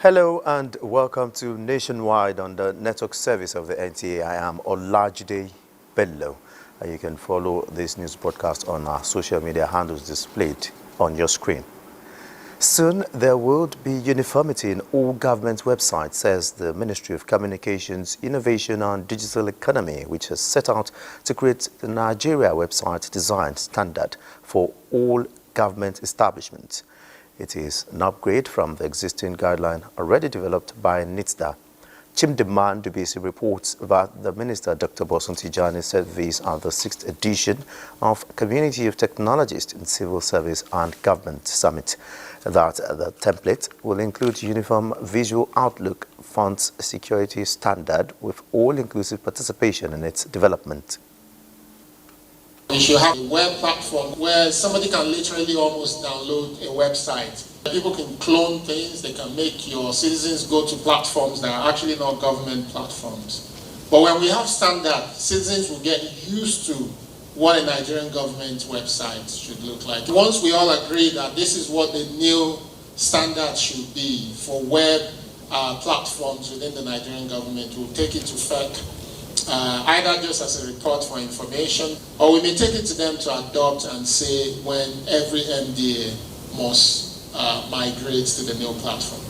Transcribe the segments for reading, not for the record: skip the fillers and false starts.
Hello and welcome to Nationwide on the network service of the NTA. I am Olajide Bello. You can follow this news broadcast on our social media handles displayed on your screen. Soon there will be uniformity in all government websites, says the Ministry of Communications, Innovation and Digital Economy, which has set out to create the Nigeria website design standard for all government establishments. It is an upgrade from the existing guideline already developed by NITSDA. Chimdeman Dubisi reports that the Minister, Dr. Bosun Tijani, said these are the 6th edition of Community of Technologists in Civil Service and Government Summit, that the template will include uniform visual outlook, fonts, security standard with all-inclusive participation in its development. You should have a web platform where somebody can literally almost download a website. People can clone things, they can make your citizens go to platforms that are actually not government platforms. But when we have standards, citizens will get used to what a Nigerian government website should look like. Once we all agree that this is what the new standard should be for web platforms within the Nigerian government, we'll take it to FEC. Either just as a report for information, or we may take it to them to adopt and say when every MDA must migrate to the new platform.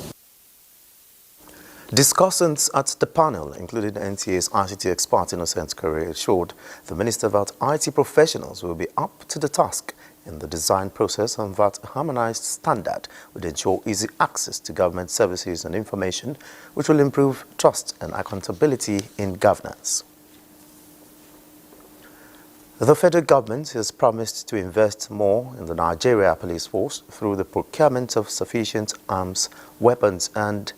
Discussants at the panel, including NTA's ICT expert Innocent Curry, assured the Minister that IT professionals will be up to the task in the design process and that a harmonized standard would ensure easy access to government services and information, which will improve trust and accountability in governance. The federal government has promised to invest more in the Nigeria police force through the procurement of sufficient arms, weapons, and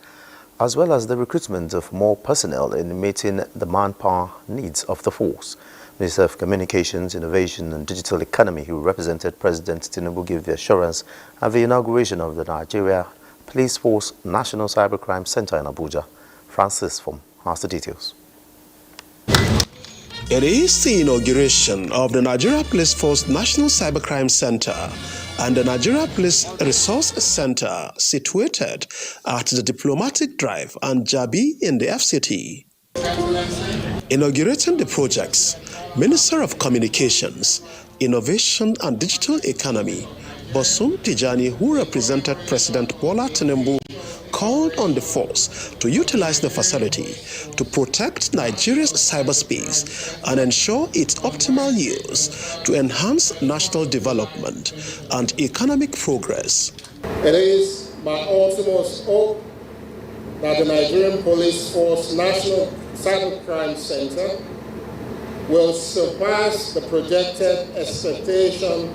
as well as the recruitment of more personnel in meeting the manpower needs of the force. Minister of Communications, Innovation and Digital Economy, who represented President Tinubu, gave the assurance at the inauguration of the Nigeria Police Force National Cybercrime Center in Abuja. Francis Fom has the details. It is the inauguration of the Nigeria Police Force National Cybercrime Center and the Nigeria Police Resource Center situated at the Diplomatic Drive and Jabi in the FCT. Inaugurating the projects, Minister of Communications, Innovation and Digital Economy, Bosun Tijani, who represented President Bola Tinubu, called on the force to utilize the facility to protect Nigeria's cyberspace and ensure its optimal use to enhance national development and economic progress. It is my utmost hope that the Nigerian Police Force National Cybercrime Center will surpass the projected expectation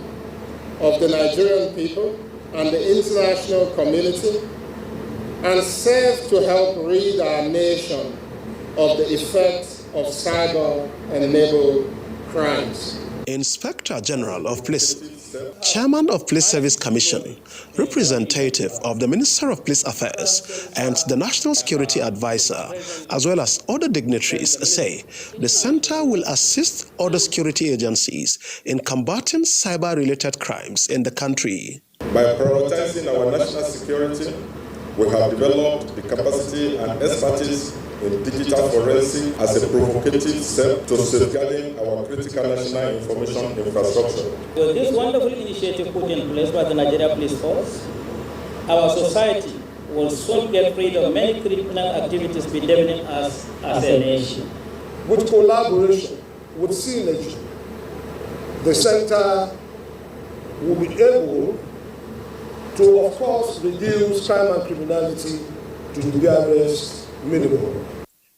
of the Nigerian people and the international community and serve to help rid our nation of the effects of cyber-enabled crimes. Inspector General of Police, Chairman of Police Service Commission, representative of the Minister of Police Affairs and the National Security Advisor, as well as other dignitaries, say the center will assist other security agencies in combating cyber-related crimes in the country. By prioritizing our national security, we have developed the capacity and expertise in digital forensic as a provocative step to safeguarding our critical national information infrastructure. With this wonderful initiative put in place by the Nigeria Police Force, our society will soon get rid of many criminal activities bedeviling us as a nation. With collaboration with synergy, the center will be able to, of course, reduce crime and criminality to the barest minimum.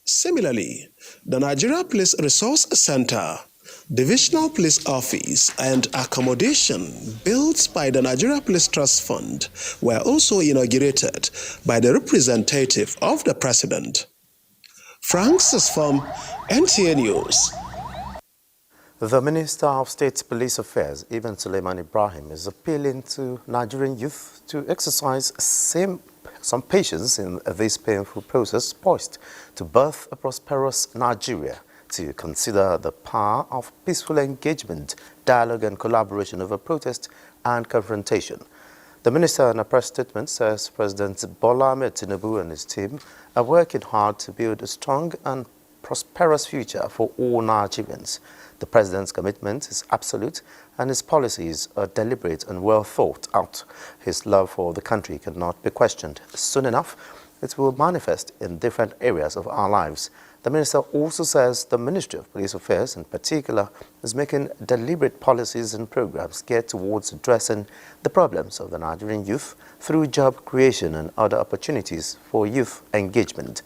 Similarly, the Nigeria Police Resource Center, Divisional Police Office, and accommodation built by the Nigeria Police Trust Fund were also inaugurated by the representative of the President. Francis from NTA News. The Minister of State Police Affairs, Ibn Suleiman Ibrahim, is appealing to Nigerian youth to exercise some patience in this painful process poised to birth a prosperous Nigeria, to consider the power of peaceful engagement, dialogue and collaboration over protest and confrontation. The minister in a press statement says President Bola Ahmed Tinubu and his team are working hard to build a strong and prosperous future for all Nigerians. The president's commitment is absolute and his policies are deliberate and well thought out. His love for the country cannot be questioned. Soon enough, it will manifest in different areas of our lives. The minister also says the Ministry of Police Affairs in particular is making deliberate policies and programs geared towards addressing the problems of the Nigerian youth through job creation and other opportunities for youth engagement.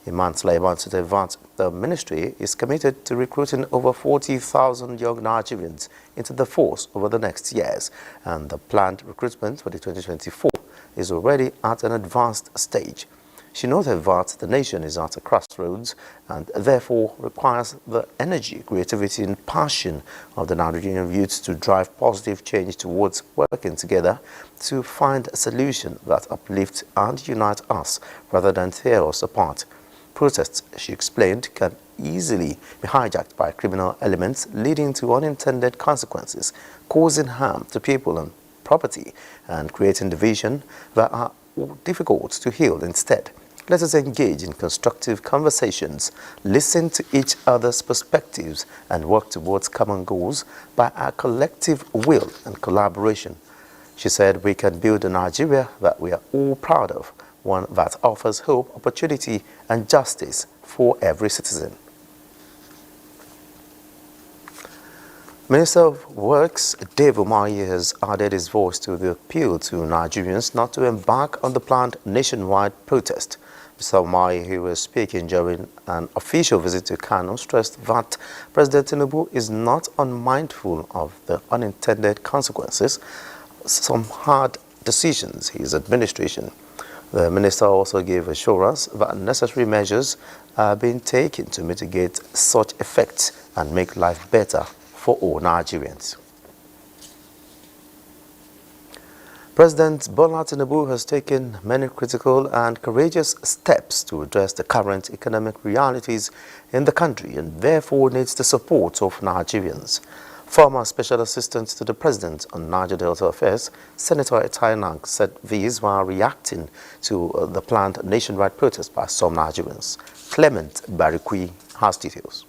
Iman Sulaiman said that the ministry is committed to recruiting over 40,000 young Nigerians into the force over the next years, and the planned recruitment for the 2024 is already at an advanced stage. She noted that the nation is at a crossroads and therefore requires the energy, creativity and passion of the Nigerian youth to drive positive change towards working together to find a solution that uplifts and unites us rather than tear us apart. Protests, she explained, can easily be hijacked by criminal elements, leading to unintended consequences, causing harm to people and property and creating division that are difficult to heal instead. Let us engage in constructive conversations, listen to each other's perspectives, and work towards common goals by our collective will and collaboration. She said we can build a Nigeria that we are all proud of, one that offers hope, opportunity, and justice for every citizen. Minister of Works Dave Umahi has added his voice to the appeal to Nigerians not to embark on the planned nationwide protest. Mr. Umahi, who was speaking during an official visit to Kano, stressed that President Tinubu is not unmindful of the unintended consequences, some hard decisions his administration. The minister also gave assurance that necessary measures are being taken to mitigate such effects and make life better for all Nigerians. President Bola Tinubu has taken many critical and courageous steps to address the current economic realities in the country and therefore needs the support of Nigerians. Former Special Assistant to the President on Niger Delta Affairs, Senator Etainang, said these while reacting to the planned nationwide protest by some Nigerians. Clement Barikui has details.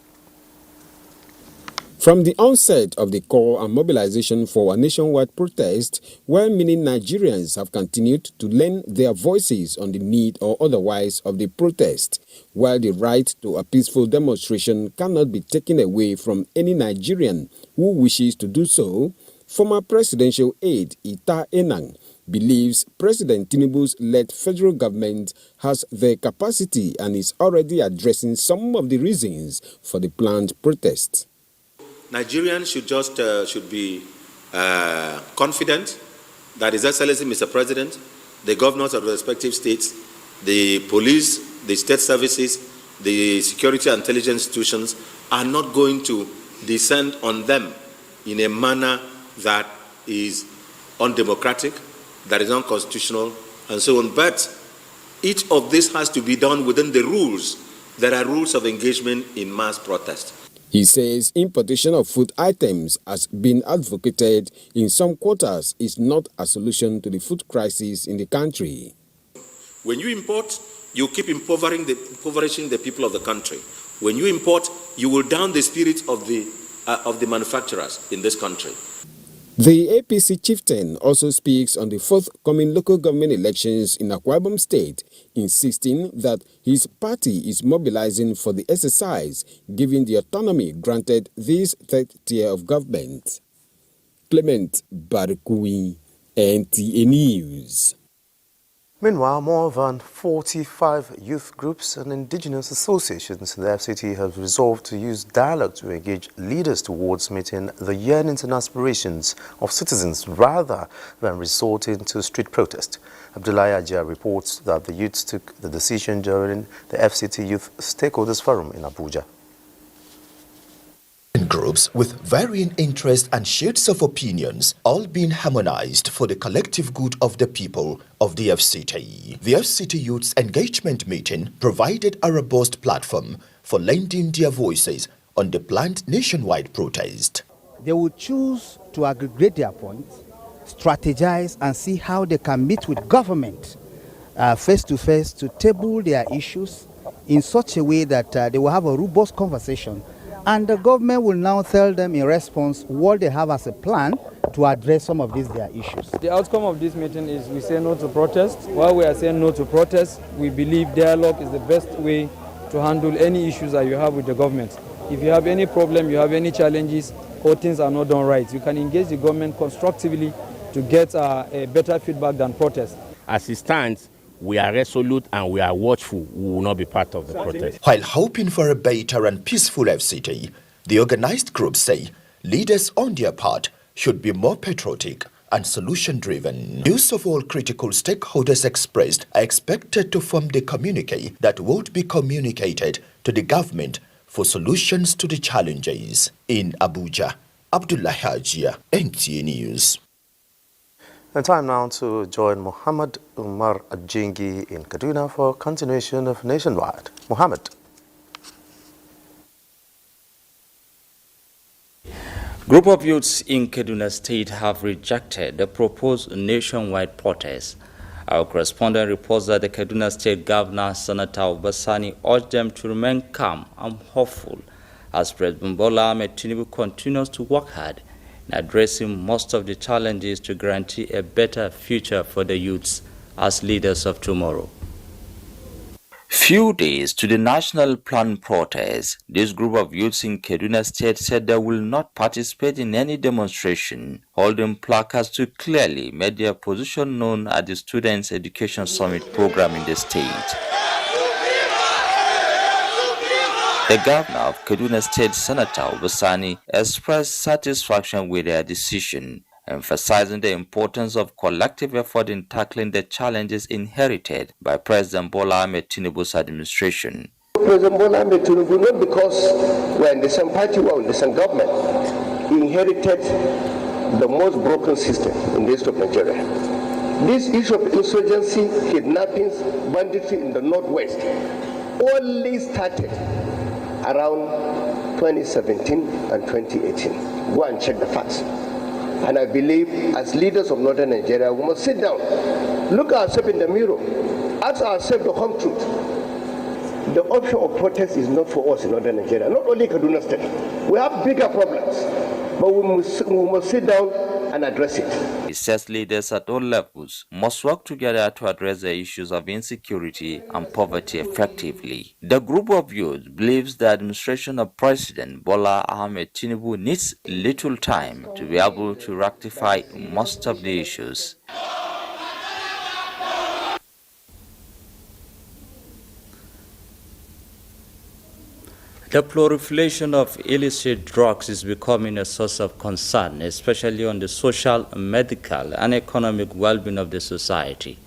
From the onset of the call and mobilization for a nationwide protest, where many Nigerians have continued to lend their voices on the need or otherwise of the protest, while the right to a peaceful demonstration cannot be taken away from any Nigerian who wishes to do so, former presidential aide Ita Enang believes President Tinubu's led federal government has the capacity and is already addressing some of the reasons for the planned protest. Nigerians should be confident that His Excellency Mr. President, the governors of the respective states, the police, the state services, the security and intelligence institutions are not going to descend on them in a manner that is undemocratic, that is unconstitutional, and so on. But each of this has to be done within the rules. There are rules of engagement in mass protest. He says importation of food items has been advocated in some quarters is not a solution to the food crisis in the country. When you import, you keep impoverishing the people of the country. When you import, you will down the spirit of the manufacturers in this country. The APC chieftain also speaks on the forthcoming local government elections in Akwa Ibom State, insisting that his party is mobilizing for the exercise, given the autonomy granted this third tier of government. Clement Barikui, NTA News. Meanwhile, more than 45 youth groups and indigenous associations in the FCT have resolved to use dialogue to engage leaders towards meeting the yearnings and aspirations of citizens rather than resorting to street protest. Abdullahi Ajia reports that the youths took the decision during the FCT Youth Stakeholders Forum in Abuja. Groups with varying interests and shades of opinions, all being harmonized for the collective good of the people of the FCT. The FCT Youth's Engagement Meeting provided a robust platform for lending their voices on the planned nationwide protest. They would choose to aggregate their points strategize and see how they can meet with government face to face to table their issues in such a way that they will have a robust conversation, and the government will now tell them in response what they have as a plan to address some of these their issues. The outcome of this meeting is we say no to protest. While we are saying no to protest, we believe dialogue is the best way to handle any issues that you have with the government. If you have any problem, you have any challenges, or things are not done right, you can engage the government constructively to get a better feedback than protest. As it stands, we are resolute and we are watchful. We will not be part of the protest. While hoping for a better and peaceful FCT, the organized groups say leaders on their part should be more patriotic and solution-driven. Views of all critical stakeholders expressed are expected to form the communique that would be communicated to the government for solutions to the challenges. In Abuja, Abdullah Hajia, NTA News. And time now to join Muhammad Umar Ajingi in Kaduna for continuation of Nationwide. Muhammad. Group of youths in Kaduna State have rejected the proposed nationwide protest. Our correspondent reports that the Kaduna State Governor, Senator Obasani, urged them to remain calm and hopeful as President Bola Ahmed Tinubu continues to work hard in addressing most of the challenges to guarantee a better future for the youths as leaders of tomorrow. Few days to the national plan protest, this group of youths in Kaduna State said they will not participate in any demonstration, holding placards to clearly make their position known at the Students' Education Summit program in the state. The governor of Kaduna State, Senator Obasani, expressed satisfaction with their decision, emphasizing the importance of collective effort in tackling the challenges inherited by President Bola Ahmed Tinubu's administration. President Bola Ahmed Tinubu, not because we're in the same party or in the same government, he inherited the most broken system in the east of Nigeria. This issue of insurgency, kidnappings, banditry in the northwest only started around 2017 and 2018. Go and check the facts. And I believe as leaders of northern Nigeria, we must sit down, look ourselves in the mirror, ask ourselves the home truth. The option of protest is not for us in northern Nigeria, not only Kaduna State. We have bigger problems, but we must sit down and address it. He says leaders at all levels must work together to address the issues of insecurity and poverty effectively. The group of youth believes the administration of President Bola Ahmed Tinubu needs little time to be able to rectify most of the issues. The proliferation of illicit drugs is becoming a source of concern, especially on the social, medical, and economic well-being of the society.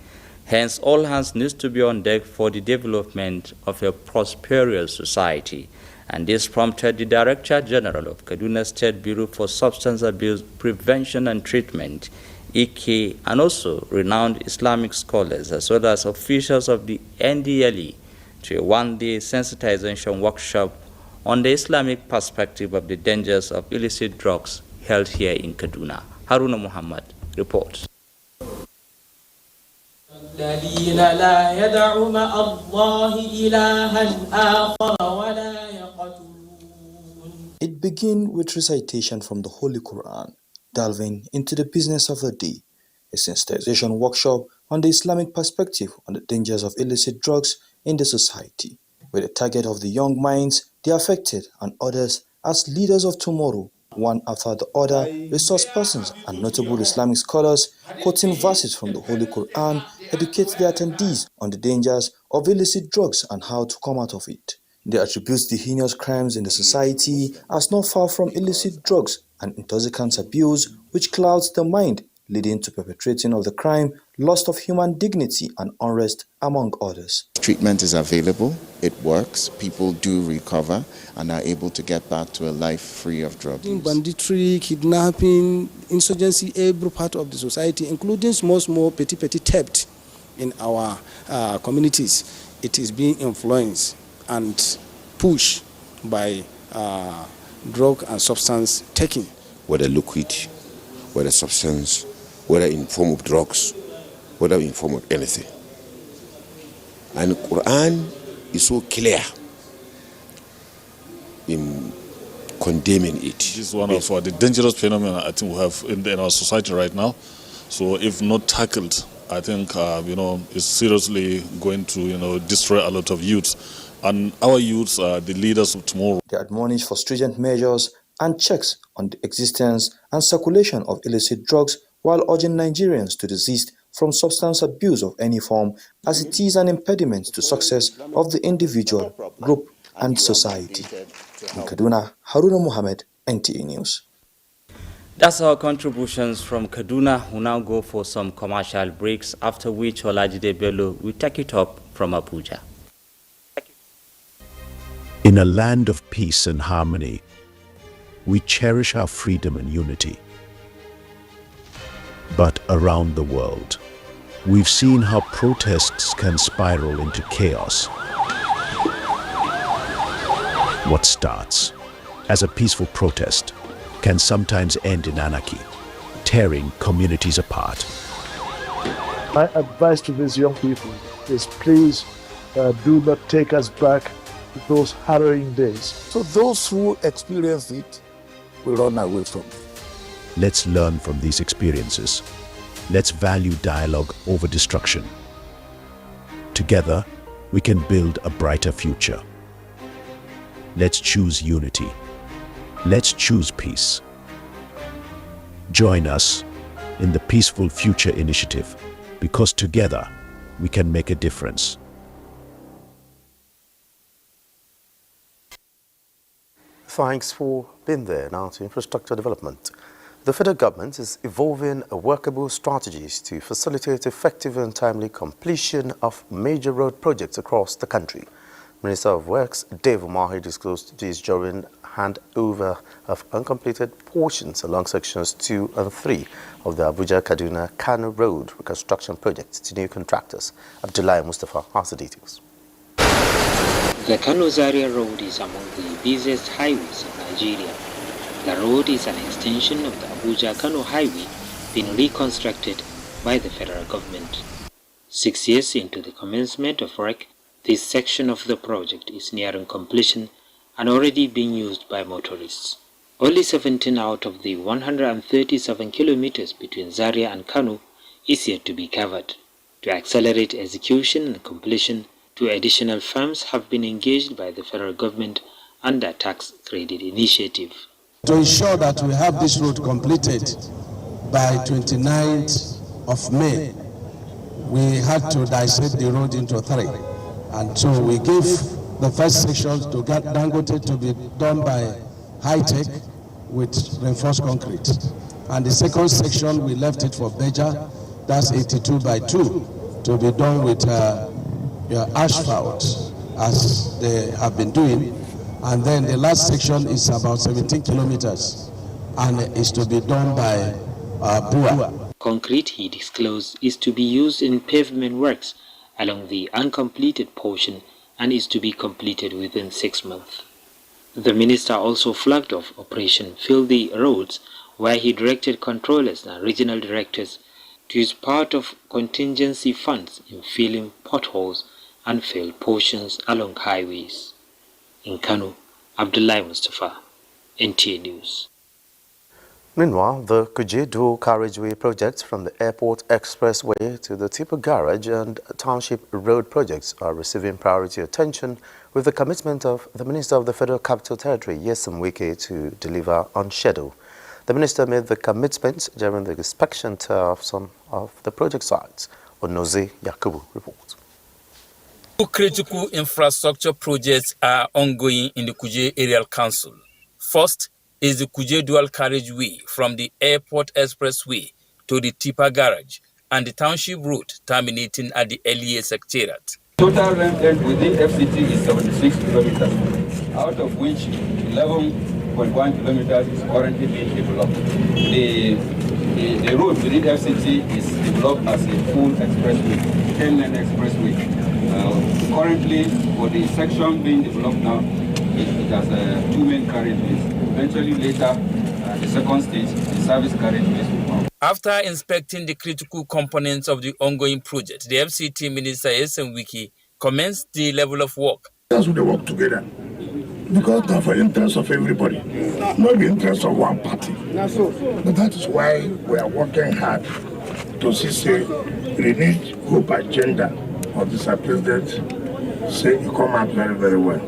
Hence, all hands need to be on deck for the development of a prosperous society. And this prompted the Director General of Kaduna State Bureau for Substance Abuse Prevention and Treatment, EK, and also renowned Islamic scholars, as well as officials of the NDLE, to a one-day sensitization workshop on the Islamic perspective of the dangers of illicit drugs held here in Kaduna. Haruna Muhammad reports. It begins with recitation from the Holy Quran, delving into the business of the day, a sensitization workshop on the Islamic perspective on the dangers of illicit drugs in the society, with the target of the young minds, the affected, and others as leaders of tomorrow, one after the other, resource persons and notable Islamic scholars, quoting verses from the Holy Quran, educate the attendees on the dangers of illicit drugs and how to come out of it. They attribute the heinous crimes in the society as not far from illicit drugs and intoxicants abuse, which clouds the mind, leading to perpetrating of the crime, loss of human dignity, and unrest, among others. Treatment is available, it works, people do recover and are able to get back to a life free of drug use. Banditry, kidnapping, insurgency, every part of the society, including small, petty theft in our communities, it is being influenced and pushed by drug and substance taking. Whether liquid, whether substance, whether in form of drugs, whether in form of anything. And Quran is so clear in condemning it. This is one of the dangerous phenomena I think we have in our society right now. So if not tackled, I think it's seriously going to destroy a lot of youths. And our youths are the leaders of tomorrow. They admonish for stringent measures and checks on the existence and circulation of illicit drugs, while urging Nigerians to desist from substance abuse of any form, as it is an impediment to success of the individual, group, and society. In Kaduna, Haruna Mohammed, NTA News. That's our contributions from Kaduna. We'll now go for some commercial breaks, after which Olajide Bello will take it up from Abuja. In a land of peace and harmony, we cherish our freedom and unity. But around the world, we've seen how protests can spiral into chaos. What starts as a peaceful protest can sometimes end in anarchy, tearing communities apart. My advice to these young people is please do not take us back to those harrowing days. So those who experience it will run away from it. Let's learn from these experiences. Let's value dialogue over destruction. Together, we can build a brighter future. Let's choose unity. Let's choose peace. Join us in the Peaceful Future Initiative, because together we can make a difference. Thanks for being there. Now to infrastructure development. The federal government is evolving workable strategies to facilitate effective and timely completion of major road projects across the country. Minister of Works Dave Umahi disclosed this during handover of uncompleted portions along sections 2 and 3 of the Abuja Kaduna Kano Road reconstruction project to new contractors. Abdullahi Mustafa has the details. The Kano Zaria Road is among the busiest highways in Nigeria. The road is an extension of the Abuja-Kano highway being reconstructed by the federal government. 6 years into the commencement of work, this section of the project is nearing completion and already being used by motorists. Only 17 out of the 137 kilometers between Zaria and Kano is yet to be covered. To accelerate execution and completion, 2 additional firms have been engaged by the federal government under tax credit initiative. To ensure that we have this road completed by 29th of May, we had to dissect the road into 3. And so we gave the first section to Dangote to be done by high-tech with reinforced concrete. And the second section, we left it for Beja, that's 82 by 2, to be done with asphalt, as they have been doing. And then the last section is about 17 kilometers and is to be done by Bua. Concrete, he disclosed, is to be used in pavement works along the uncompleted portion and is to be completed within 6 months. The minister also flagged off Operation Fill the Roads, where he directed controllers and regional directors to use part of contingency funds in filling potholes and failed portions along highways. In Kano, Abdullahi Mustafa, NTA News. Meanwhile, the Kuje dual carriageway projects from the Airport Expressway to the Tipper Garage and Township Road projects are receiving priority attention, with the commitment of the Minister of the Federal Capital Territory, Nyesom Wike, to deliver on schedule. The Minister made the commitment during the inspection tour of some of the project sites. Onoze Yakubu reports. 2 critical infrastructure projects are ongoing in the Kuje Aerial Council. First is the Kuje dual carriageway from the Airport Expressway to the Tipper Garage and the Township Road terminating at the LEA Secretariat. Total length within FCT is 76 kilometers, out of which 11.1 kilometers is currently being developed. The road within FCT is developed as a full expressway, 10-lane expressway. Currently, for the section being developed now, it has 2 main carriageways. Eventually later, the second stage, the service carriageways will come. After inspecting the critical components of the ongoing project, the FCT Minister Esen Wiki commenced the level of work. That's what they work together. Because that's for the interest of everybody, not the interest of one party. But that is why we are working hard to see a renewed hope agenda of this president say it come out very, very well.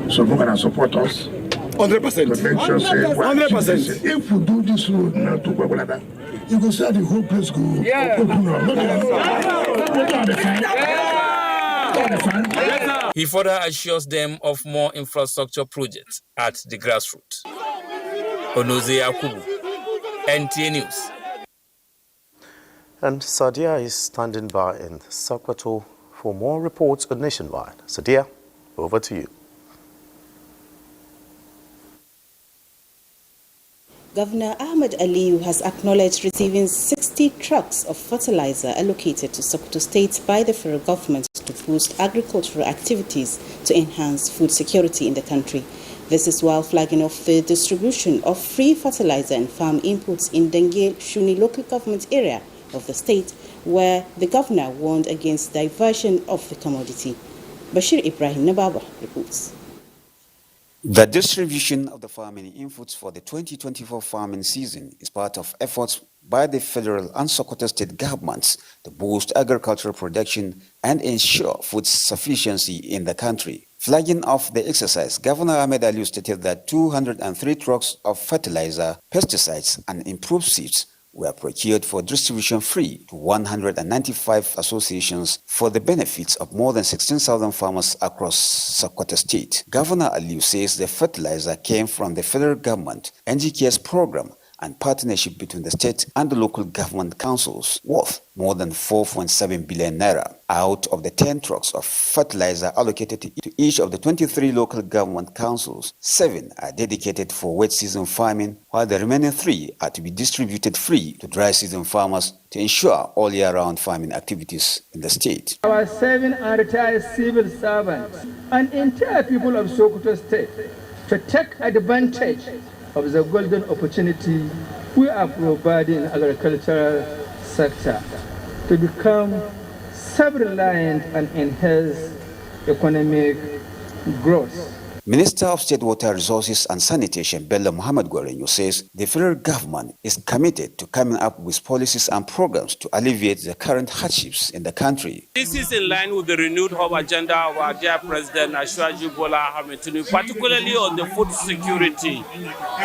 So we're going to support us. 100%. To make sure, say, 100%. If we do this road now to Babulada, you can see the whole place go open up. He further assures them of more infrastructure projects at the grassroots. Onoze Yakubu, NTA News. And Sadia is standing by in Sokoto for more reports on Nationwide. Sadia, over to you. Governor Ahmed Aliyu has acknowledged receiving 60 trucks of fertilizer allocated to Sokoto State by the federal government to boost agricultural activities to enhance food security in the country. This is while flagging off the distribution of free fertilizer and farm inputs in Dengel Shuni local government area of the state, where the governor warned against diversion of the commodity. Bashir Ibrahim Nababa reports. The distribution of the farming inputs for the 2024 farming season is part of efforts by the federal and Sokoto state governments to boost agricultural production and ensure food sufficiency in the country. Flagging off the exercise, Governor Ahmed Aliyu stated that 203 trucks of fertilizer, pesticides, and improved seeds were procured for distribution free to 195 associations for the benefits of more than 16,000 farmers across Sokoto State. Governor Aliyu says the fertilizer came from the federal government, NGK's program, and partnership between the state and the local government councils worth more than 4.7 billion naira. Out of the 10 trucks of fertilizer allocated to each of the 23 local government councils, 7 are dedicated for wet season farming, while the remaining 3 are to be distributed free to dry season farmers to ensure all year-round farming activities in the state. Our 7 retired civil servants and entire people of Sokoto State to take advantage of the golden opportunity we are providing in the agricultural sector to become self-reliant and enhance economic growth. Minister of State Water Resources and Sanitation Bello Muhammad Gwarenyo says the federal government is committed to coming up with policies and programs to alleviate the current hardships in the country. This is in line with the renewed hope agenda of our dear President Ashwaju Bola Ahmed Tinubu, particularly on the food security.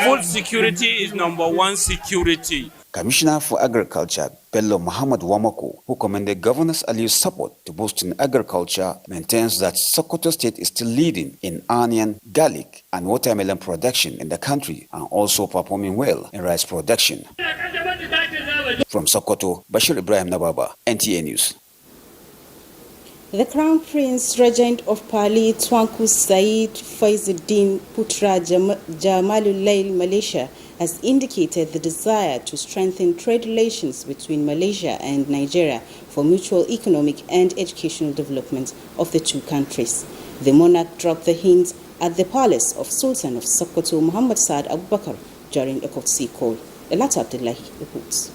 Food security is number one security. Commissioner for Agriculture Bello Muhammad Wamako, who commended Governor Aliyu's support to boosting agriculture, maintains that Sokoto State is still leading in onion, garlic, and watermelon production in the country and also performing well in rice production. From Sokoto, Bashir Ibrahim Nababa, NTA News. The Crown Prince Regent of Pali Twanku Said Faizuddin Putra Jamalulail Malaysia has indicated the desire to strengthen trade relations between Malaysia and Nigeria for mutual economic and educational development of the two countries. The monarch dropped the hint at the palace of Sultan of Sokoto Muhammad Saad Abubakar during a courtesy call. Elata Abdullahi reports.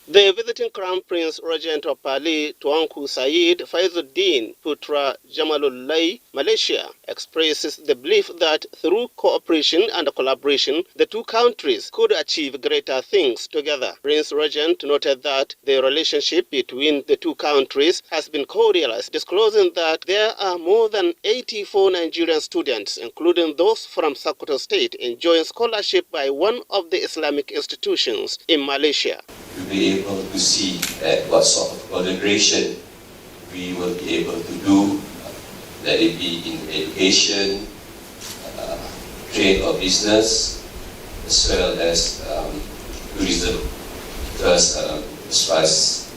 The visiting Crown Prince Regent of Pali, Tuanku Said Faizuddin Putra Jamalullah, Malaysia, expresses the belief that through cooperation and collaboration, the two countries could achieve greater things together. Prince Regent noted that the relationship between the two countries has been cordial, disclosing that there are more than 84 Nigerian students, including those from Sokoto State, enjoying scholarship by one of the Islamic institutions in Malaysia. To be able to see what sort of collaboration we will be able to do, let it be in education, trade or business, as well as tourism, because as far as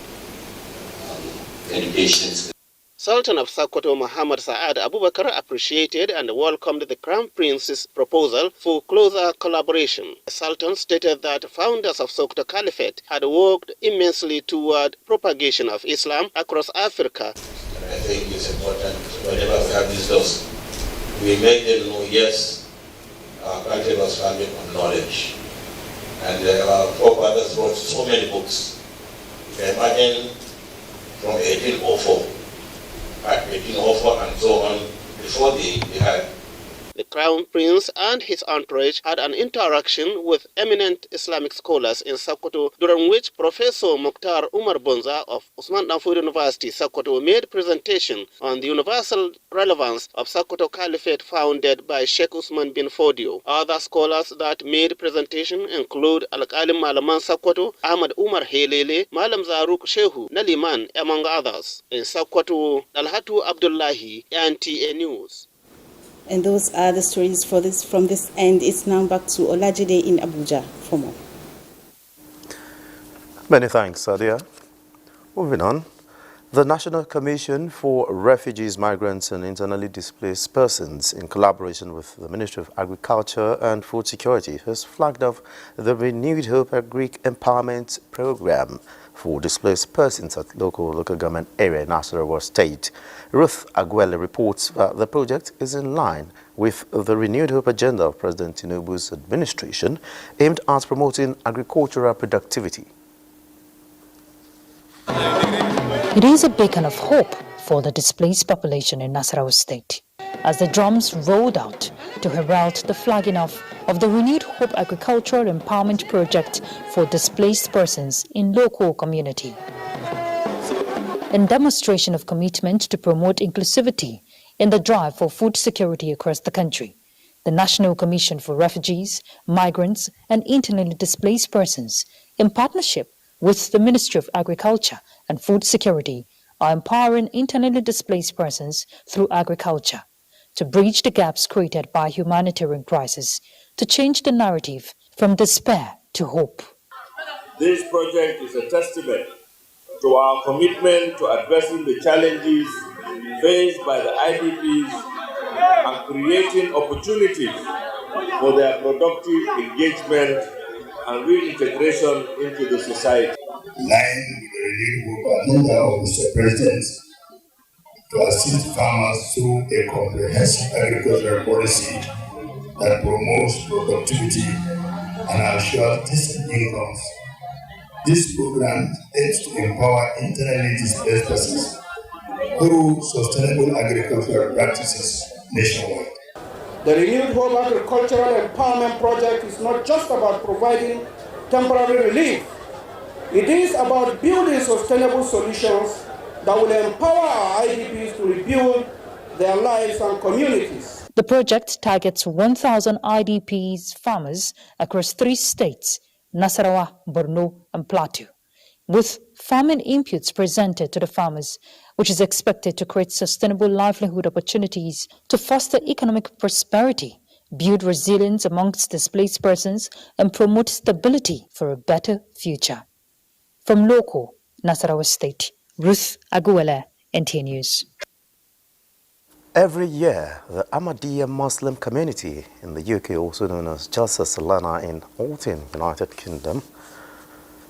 education. Sultan of Sokoto Muhammad Saad Abubakar appreciated and welcomed the Crown Prince's proposal for closer collaboration. The Sultan stated that founders of Sokoto Caliphate had worked immensely toward propagation of Islam across Africa. I think it's important whenever we have these laws, we make them know, yes, our country was founded on knowledge. And our forefathers wrote so many books. You can imagine from 1804, 1804 and so on, before they had. The Crown Prince and his entourage had an interaction with eminent Islamic scholars in Sokoto, during which Professor Mukhtar Umar Bonza of Usman Danfodio University, Sokoto, made a presentation on the universal relevance of Sokoto Caliphate founded by Sheikh Usman bin Fodio. Other scholars that made presentation include Al-Qalim Malaman Sokoto, Ahmad Umar Helele, Malam Zaruk Shehu Naliman, among others. In Sokoto, Dalhatu Abdullahi, NTA News. And those are the stories from this end. It's now back to Olajide in Abuja for more. Many thanks, Sadia. Moving on. The National Commission for Refugees, Migrants and Internally Displaced Persons, in collaboration with the Ministry of Agriculture and Food Security, has flagged off the Renewed Hope Agric Empowerment Program for displaced persons at local government area in Nasarawa State. Ruth Aguele reports that the project is in line with the Renewed Hope agenda of President Tinubu's administration, aimed at promoting agricultural productivity. It is a beacon of hope for the displaced population in Nasarawa State, as the drums rolled out to herald the flagging off of the Renewed Hope Agricultural Empowerment Project for displaced persons in local community. In demonstration of commitment to promote inclusivity in the drive for food security across the country, the National Commission for Refugees, Migrants and Internally Displaced Persons, in partnership with the Ministry of Agriculture and Food Security, are empowering internally displaced persons through agriculture to bridge the gaps created by humanitarian crisis, to change the narrative from despair to hope. This project is a testament to our commitment to addressing the challenges faced by the IDPs and creating opportunities for their productive engagement and reintegration into the society. Line with the Renewed Hope agenda of Mr. President to assist farmers through a comprehensive agricultural policy that promotes productivity and assures decent incomes. This program aims to empower internally displaced persons through sustainable agricultural practices nationwide. The Renewed Hope Agricultural Empowerment Project is not just about providing temporary relief. It is about building sustainable solutions that will empower our IDPs to rebuild their lives and communities. The project targets 1,000 IDPs farmers across 3 states, Nasarawa, Borno and Plateau, with farming inputs presented to the farmers, which is expected to create sustainable livelihood opportunities to foster economic prosperity, build resilience amongst displaced persons, and promote stability for a better future. From local Nasarawa State, Ruth Aguele, NTA News. Every year, the Ahmadiyya Muslim community in the UK, also known as Jalsa Salana in Alton, United Kingdom,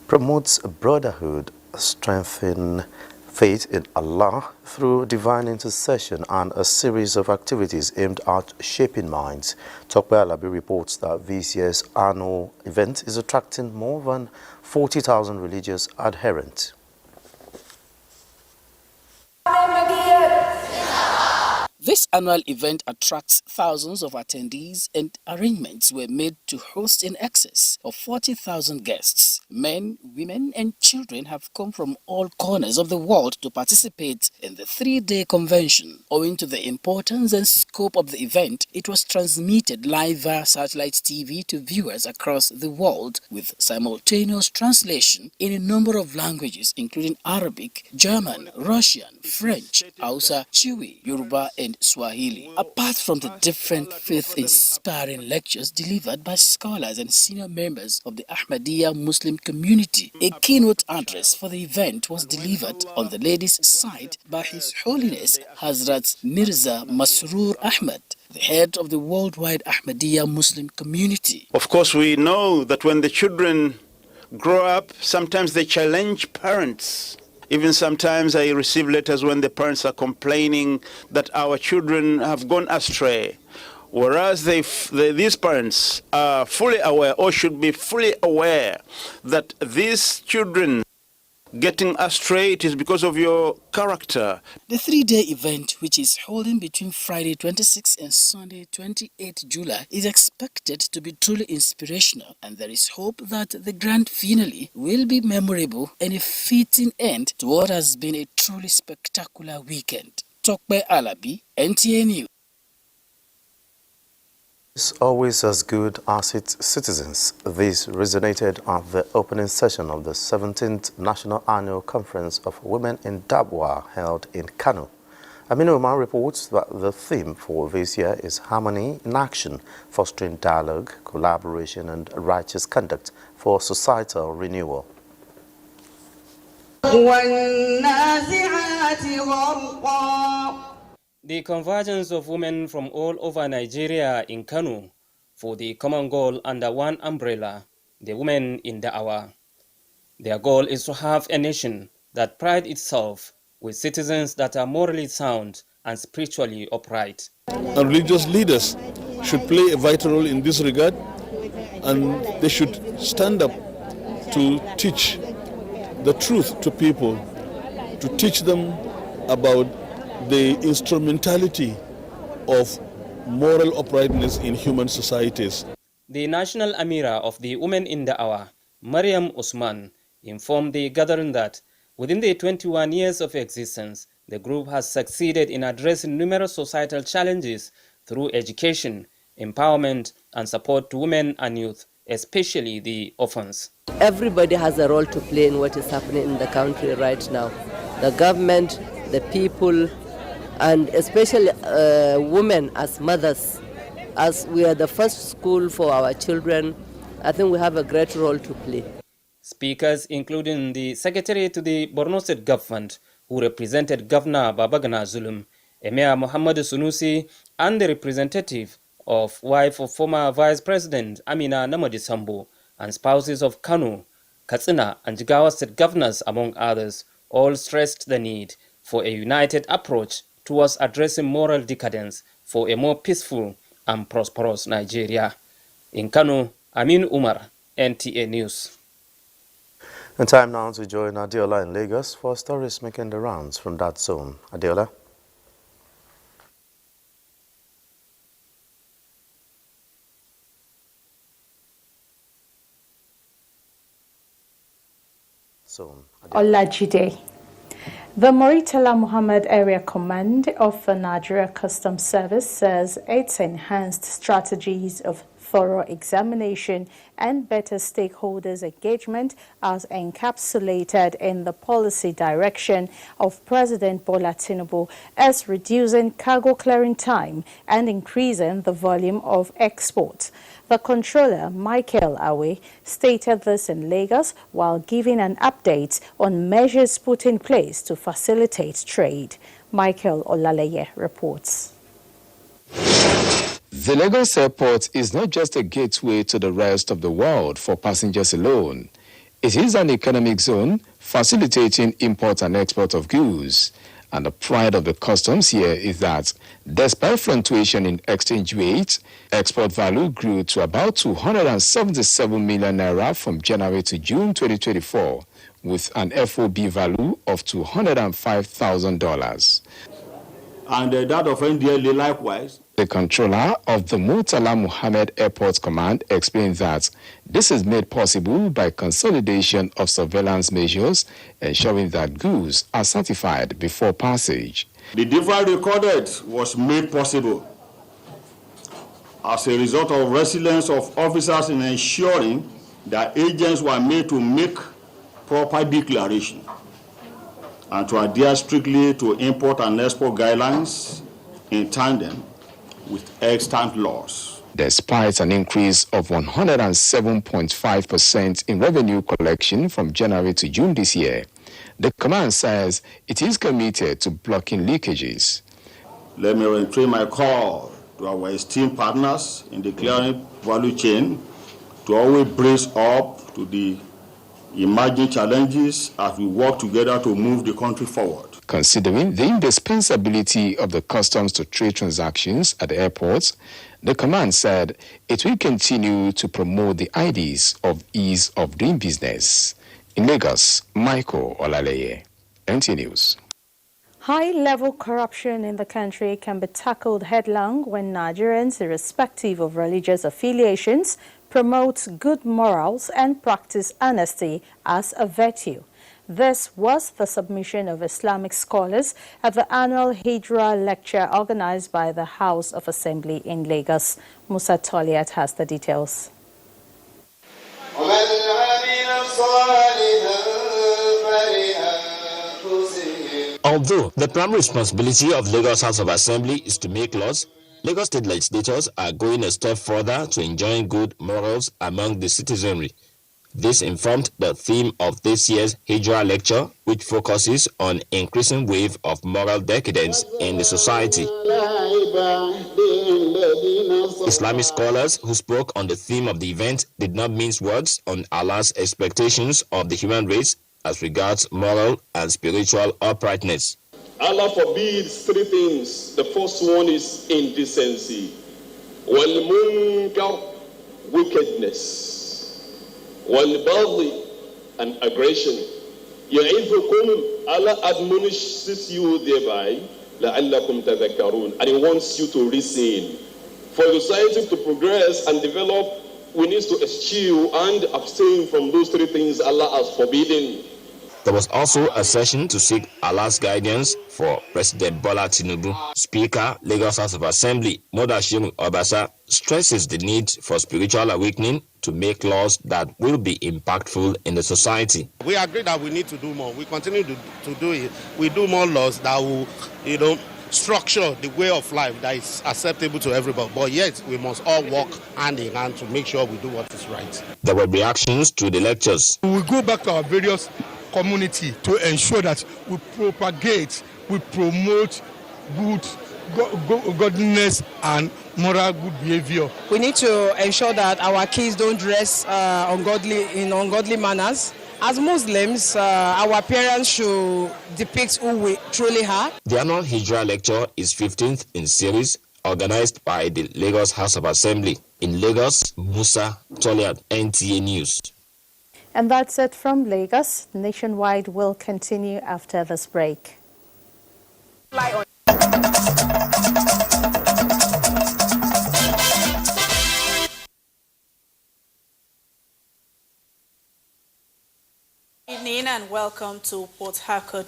promotes brotherhood, strengthening faith in Allah through divine intercession and a series of activities aimed at shaping minds. Tokwe Alabi reports that this year's annual event is attracting more than 40,000 religious adherents. This annual event attracts thousands of attendees, and arrangements were made to host in excess of 40,000 guests. Men, women and children have come from all corners of the world to participate in the 3-day convention. Owing to the importance and scope of the event, it was transmitted live via satellite TV to viewers across the world with simultaneous translation in a number of languages including Arabic, German, Russian, French, Hausa, Chiwi, Yoruba and Swahili. Apart from the different faith-inspiring lectures delivered by scholars and senior members of the Ahmadiyya Muslim community, a keynote address for the event was delivered on the ladies' side by His Holiness Hazrat Mirza Masroor Ahmad, the head of the worldwide Ahmadiyya Muslim community. Of course, we know that when the children grow up, sometimes they challenge parents. Even sometimes I receive letters when the parents are complaining that our children have gone astray. whereas these parents are fully aware, or should be fully aware, that these children getting astray, it is because of your character. The three-day event, which is holding between Friday 26 and Sunday 28 July, is expected to be truly inspirational, and there is hope that the grand finale will be memorable and a fitting end to what has been a truly spectacular weekend. Tokbe Alabi, NTA News. Is always as good as its citizens. This resonated at the opening session of the 17th National Annual Conference of Women in Dabwa held in Kano. Aminu Umar reports that the theme for this year is Harmony in Action, fostering dialogue, collaboration and righteous conduct for societal renewal. The convergence of women from all over Nigeria in Kano for the common goal under one umbrella, the women in Da'awa. Their goal is to have a nation that prides itself with citizens that are morally sound and spiritually upright. And religious leaders should play a vital role in this regard, and they should stand up to teach the truth to people, to teach them about the instrumentality of moral uprightness in human societies. The National Amira of the Women in Da'awa, Mariam Usman, informed the gathering that within the 21 years of existence, the group has succeeded in addressing numerous societal challenges through education, empowerment, and support to women and youth, especially the orphans. Everybody has a role to play in what is happening in the country right now. The government, the people, and especially women as mothers. As we are the first school for our children, I think we have a great role to play. Speakers including the Secretary to the Borno State Government, who represented Governor Babagana Zulum, Emir Muhammad Sunusi, and the representative of wife of former Vice President Amina Namadi Sambo, and spouses of Kano, Katsina, and Jigawa State governors, among others, all stressed the need for a united approach towards addressing moral decadence for a more peaceful and prosperous Nigeria. In Kano, Amin Umar, NTA News. And time now to join Adiola in Lagos for stories making the rounds from that zone. Adiola. Olajide. The Muritala Muhammad Area Command of the Nigeria Customs Service says its enhanced strategies of thorough examination and better stakeholders' engagement as encapsulated in the policy direction of President Bola Tinubu as reducing cargo clearing time and increasing the volume of exports. The controller, Michael Awe, stated this in Lagos while giving an update on measures put in place to facilitate trade. Michael Olaleye reports. The Lagos airport is not just a gateway to the rest of the world for passengers alone. It is an economic zone facilitating import and export of goods. And the pride of the customs here is that despite fluctuation in exchange rates, export value grew to about 277 million naira from January to June 2024, with an FOB value of $205,000. And that of NDLA likewise. The controller of the Murtala Muhammad Airport Command explained that this is made possible by consolidation of surveillance measures, ensuring that goods are certified before passage. The difference recorded was made possible as a result of resilience of officers in ensuring that agents were made to make proper declaration and to adhere strictly to import and export guidelines in tandem with extant laws. Despite an increase of 107.5% in revenue collection from January to June this year, the command says it is committed to blocking leakages. Let me reiterate my call to our esteemed partners in the clearing value chain to always brace up to the emerging challenges as we work together to move the country forward. Considering the indispensability of the customs to trade transactions at the airports The command said it will continue to promote the ideas of ease of doing business. In Lagos, Michael Olaleye, NTA News. High-level corruption in the country can be tackled headlong when Nigerians, irrespective of religious affiliations, promote good morals and practice honesty as a virtue. This was the submission of Islamic scholars at the annual Hijra lecture organized by the House of Assembly in Lagos. Musa Toliat has the details. Although the primary responsibility of Lagos House of Assembly is to make laws, Lagos state legislators are going a step further to enjoying good morals among the citizenry. This informed the theme of this year's Hijra lecture, which focuses on increasing wave of moral decadence in the society. Islamic scholars who spoke on the theme of the event did not mince words on Allah's expectations of the human race as regards moral and spiritual uprightness. Allah forbids three things. The first one is indecency, wal-munkar, wickedness, wal-baghi, and aggression. Ya'idukum, Allah admonishes you thereby, la'allakum tadhakkarun, and He wants you to reason. For society to progress and develop, we need to eschew and abstain from those three things Allah has forbidden. There was also a session to seek Allah's guidance for President Bola Tinubu. Speaker, Lagos House of Assembly, Modashimu Obasa, stresses the need for spiritual awakening to make laws that will be impactful in the society. We agree that we need to do more. We continue to do it. We do more laws that will, structure the way of life that is acceptable to everybody. But yet, we must all work hand in hand to make sure we do what is right. There were reactions to the lectures. We will go back to our various community to ensure that we propagate, we promote godliness and moral good behavior. We need to ensure that our kids don't dress in ungodly manners. As Muslims, our parents should depict who we truly are. The annual Hijra lecture is 15th in series, organized by the Lagos House of Assembly. In Lagos, Musa Toliat, NTA News. And that's it from Lagos. Nationwide will continue after this break. Good evening and welcome to Port Harcourt.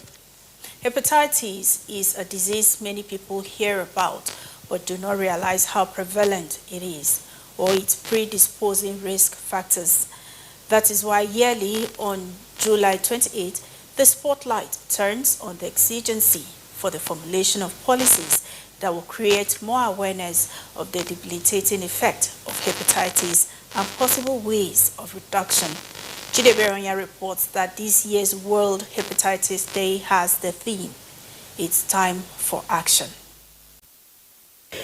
Hepatitis is a disease many people hear about but do not realize how prevalent it is or its predisposing risk factors. That is why yearly on July 28, the spotlight turns on the exigency for the formulation of policies that will create more awareness of the debilitating effect of hepatitis and possible ways of reduction. Jide Beronya reports that this year's World Hepatitis Day has the theme, "It's time for action."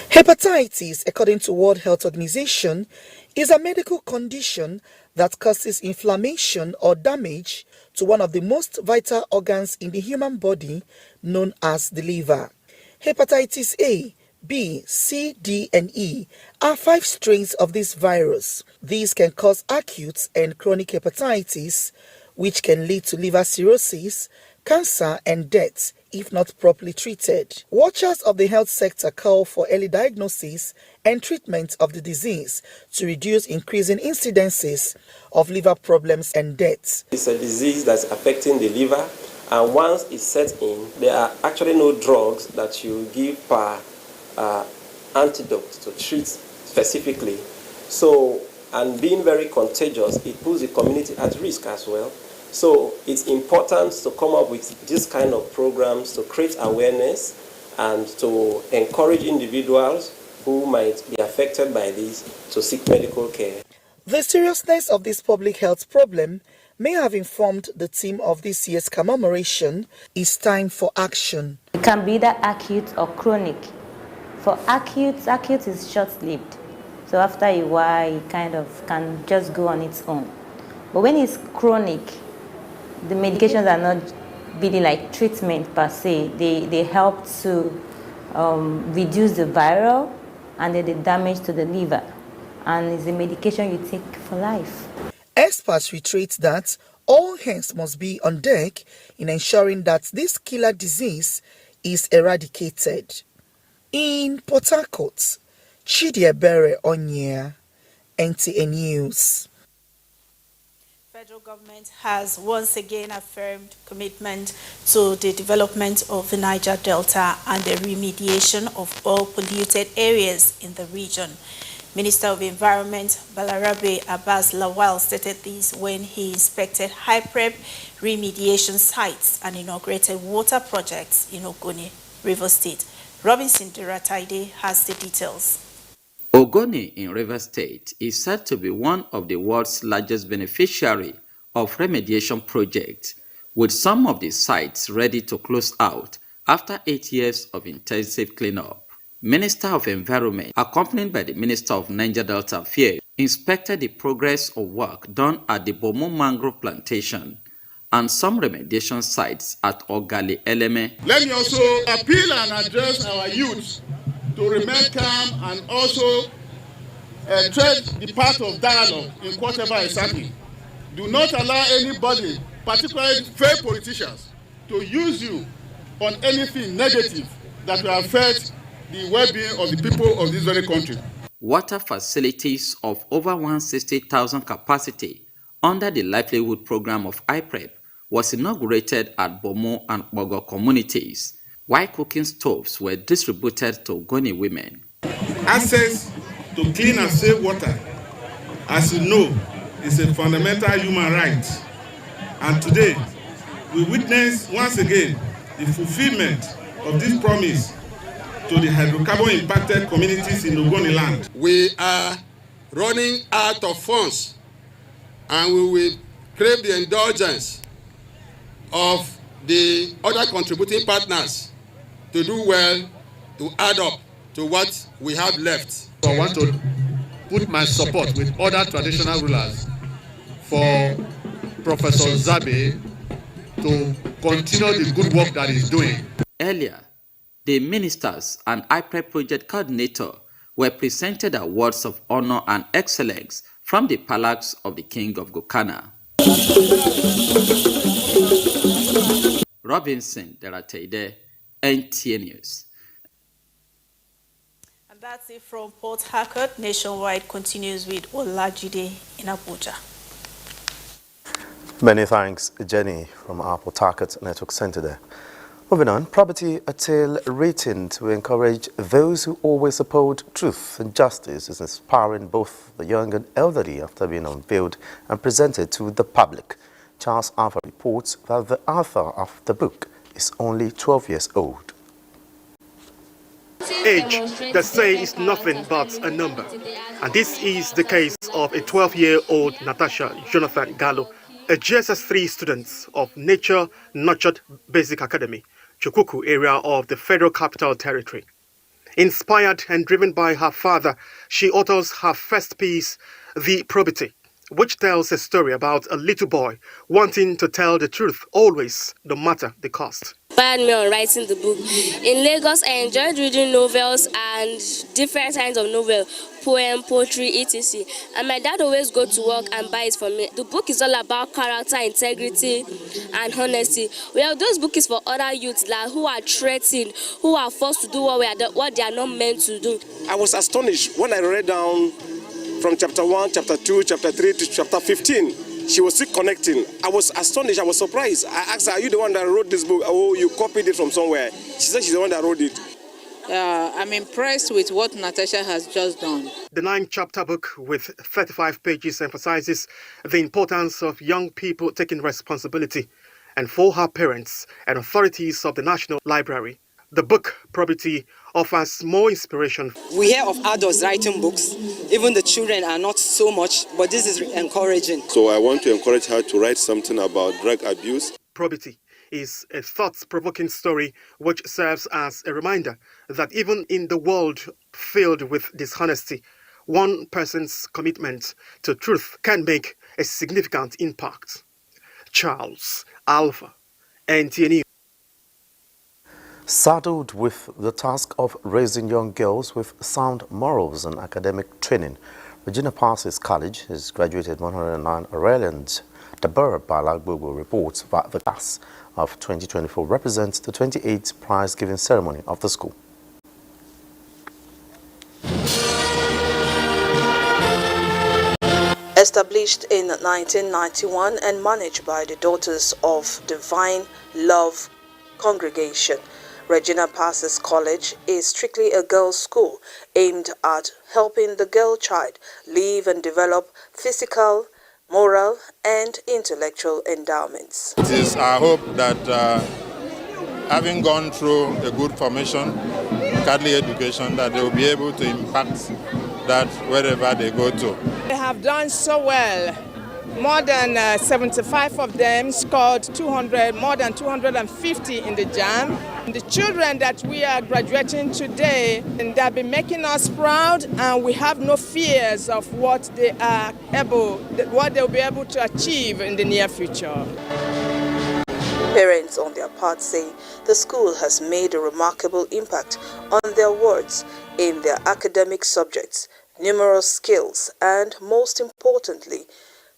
Hepatitis, according to World Health Organization, is a medical condition that causes inflammation or damage to one of the most vital organs in the human body, known as the liver. Hepatitis A, B, C, D, and E are 5 strains of this virus. These can cause acute and chronic hepatitis, which can lead to liver cirrhosis, cancer, and death if not properly treated. Watchers of the health sector call for early diagnosis and treatment of the disease to reduce increasing incidences of liver problems and deaths. It's a disease that's affecting the liver, and once it sets in, there are actually no drugs that you give per antidote to treat specifically. So, and being very contagious, it puts the community at risk as well. So it's important to come up with this kind of programs to create awareness and to encourage individuals who might be affected by this to seek medical care. The seriousness of this public health problem may have informed the theme of this year's commemoration, "It's Time for Action." It can be either acute or chronic. For acute is short-lived. So after a while, it kind of can just go on its own. But when it's chronic, the medications are not really like treatment per se. They help to reduce the viral and then the damage to the liver. And it's a medication you take for life. Experts reiterate that all hands must be on deck in ensuring that this killer disease is eradicated. In Port Harcourt, Chidiebere Onyea, NTA News. Federal government has once again affirmed commitment to the development of the Niger Delta and the remediation of all polluted areas in the region. Minister of Environment Balarabe Abbas Lawal stated this when he inspected high-prep remediation sites and inaugurated water projects in Ogoni, River State. Robinson Durataide has the details. Ogoni in Rivers State is said to be one of the world's largest beneficiary of remediation projects, with some of the sites ready to close out after 8 years of intensive cleanup. Minister of Environment, accompanied by the Minister of Niger Delta Affairs, inspected the progress of work done at the Bomo Mangrove Plantation and some remediation sites at Ogali Eleme. Let me also appeal and address our youth to remain calm and also tread the path of dialogue in whatever is happening. Do not allow anybody, particularly fair politicians, to use you on anything negative that will affect the well-being of the people of this very country. Water facilities of over 160,000 capacity under the livelihood program of IPREP was inaugurated at Bomo and Bogo communities, while cooking stoves were distributed to Ogoni women. Access to clean and safe water, as you know, is a fundamental human right. And today, we witness once again the fulfillment of this promise to the hydrocarbon impacted communities in Ogoni land. We are running out of funds and we will crave the indulgence of the other contributing partners to do well to add up to what we have left. So I want to put my support with other traditional rulers for Professor Zabe to continue the good work that he's doing. Earlier, the ministers and IPREP project coordinator were presented awards of honor and excellence from the palace of the King of Gokana. Robinson Derateide, NTA News. And that's it from Port Harcourt. Nationwide continues with Olajide in Abuja. Many thanks, Jenny, from our Port Harcourt Network Center there. Moving on, Property A Tale rating to encourage those who always uphold truth and justice is inspiring both the young and elderly after being unveiled and presented to the public. Charles Arthur reports that the author of the book is only 12 years old. Age, they say, is nothing but a number. And this is the case of a 12-year-old Natasha Jonathan Gallo, a GSS3 student of Nature Nurtured Basic Academy, Chukuku area of the Federal Capital Territory. Inspired and driven by her father, she authors her first piece, The Probity, which tells a story about a little boy wanting to tell the truth always, no matter the cost. Inspired me on writing the book. In Lagos, I enjoyed reading novels and different kinds of novels, poem, poetry, etc. And my dad always go to work and buy it for me. The book is all about character, integrity, and honesty. Well, those books is for other youths who are threatened, who are forced to do what they are not meant to do. I was astonished when I read down from chapter 1, chapter 2, chapter 3 to chapter 15. She was still connecting. I was astonished. I was surprised. I asked her, "Are you the one that wrote this book? Oh, you copied it from somewhere." She said she's the one that wrote it. I'm impressed with what Natasha has just done. The 9-chapter book with 35 pages emphasizes the importance of young people taking responsibility and for her parents and authorities of the National Library. The book, Probity, offers more inspiration. We hear of adults writing books. Even the children are not so much, but this is encouraging. So I want to encourage her to write something about drug abuse. Probity is a thought-provoking story which serves as a reminder that even in the world filled with dishonesty, one person's commitment to truth can make a significant impact. Charles Alpha, NTA News. Saddled with the task of raising young girls with sound morals and academic training, Regina Parsons College has graduated 109 Aurelians. Deborah Balagbogo reports that the class of 2024 represents the 28th prize-giving ceremony of the school. Established in 1991 and managed by the Daughters of Divine Love Congregation, Regina Parsons College is strictly a girls' school aimed at helping the girl child live and develop physical, moral, and intellectual endowments. It is our hope that having gone through a good formation, godly education, that they will be able to impact that wherever they go to. They have done so well. More than 75 of them scored more than 250 in the JAM. The children that we are graduating today, and they've been making us proud, and we have no fears of what they'll be able to achieve in the near future. Parents on their part say the school has made a remarkable impact on their wards in their academic subjects, numerous skills, and most importantly,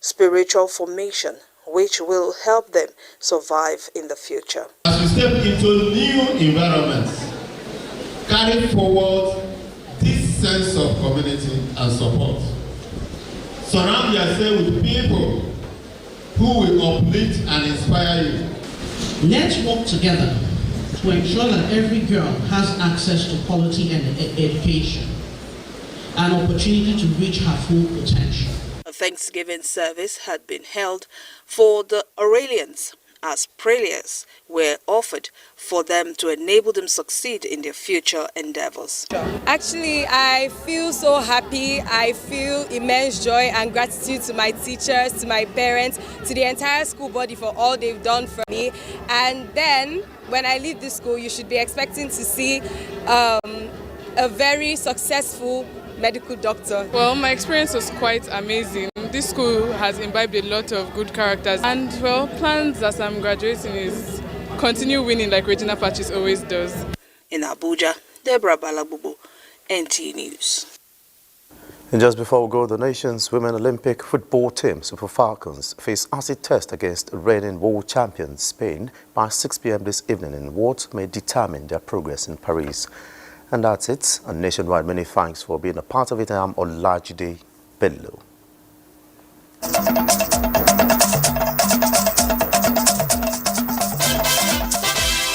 spiritual formation, which will help them survive in the future. As we step into new environments, carry forward this sense of community and support. Surround yourself with people who will uplift and inspire you. Let's work together to ensure that every girl has access to quality education, an opportunity to reach her full potential. A Thanksgiving service had been held for the Aurelians as prayers were offered for them to enable them succeed in their future endeavors. Actually, I feel so happy. I feel immense joy and gratitude to my teachers, to my parents, to the entire school body for all they've done for me. And then, when I leave this school, you should be expecting to see a very successful medical doctor. Well, my experience was quite amazing. This school has imbibed a lot of good characters, and well, plans as I'm graduating is continue winning like Regina Parsons always does. In Abuja, Deborah Balagbogo, NTA News. And just before we go, the nation's women Olympic football team, Super Falcons, face acid test against reigning world champions Spain by 6 p.m. this evening in what may determine their progress in Paris. And that's it. And nationwide, many thanks for being a part of it. I am Olajide Bello.